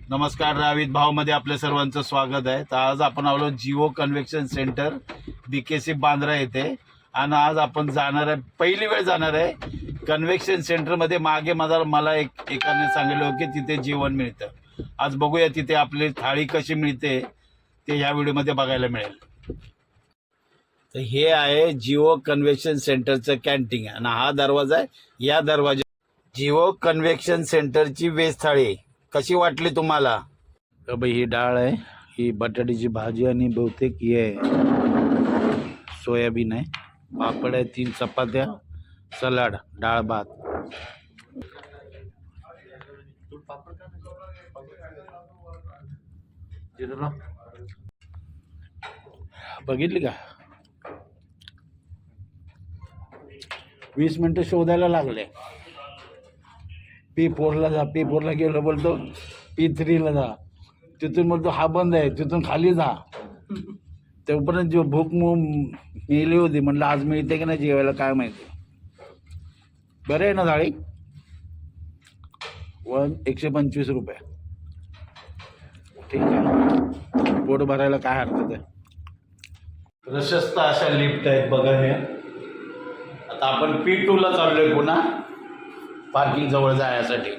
नमस्कार, रावित भावमध्ये आपल्या सर्वांचं स्वागत आहे. तर आज आपण आलो Jio convention centre BKC Bandra येथे आणि आज आपण जाणार आहे, पहिली वेळ जाणार आहे कन्व्हेन्शन सेंटरमध्ये. मागे मला एकाने सांगितलं की तिथे जेवण मिळतं. आज बघूया तिथे आपली थाळी कशी मिळते ते ह्या व्हिडिओमध्ये बघायला मिळेल. तर हे आहे जिओ कन्व्हेन्शन सेंटरचं कॅन्टीन आणि हा दरवाजा आहे. या दरवाजा जिओ कन्व्हेन्शन सेंटरची व्हेज थाळी कशी वाटली तुम्हाला? बाई ही डाळ आहे, ही बटाट्याची भाजी आणि बहुतेक ही आहे सोयाबीन आहे, पापड आहे, 3 चपात्या, सलाड, डाळ भात. बघितली का? 20 मिनिटं शोधायला लागले. P4ला जा, P4ला गेलो, बोलतो P3ला जा, तिथून बोलतो हा बंद आहे, तिथून खाली जा. तोपर्यंत जो भूक मिळली होती, म्हटलं आज मिळते की नाही जेवायला काय माहिती. बरं आहे ना थाळी? 125 रुपये. ठीक आहे, पोट भरायला काय हरकत आहे. प्रशस्त अशा लिफ्ट आहेत बघा हे. आता आपण P2ला चाललोय पुन्हा पार्किंग जवळ जाण्यासाठी.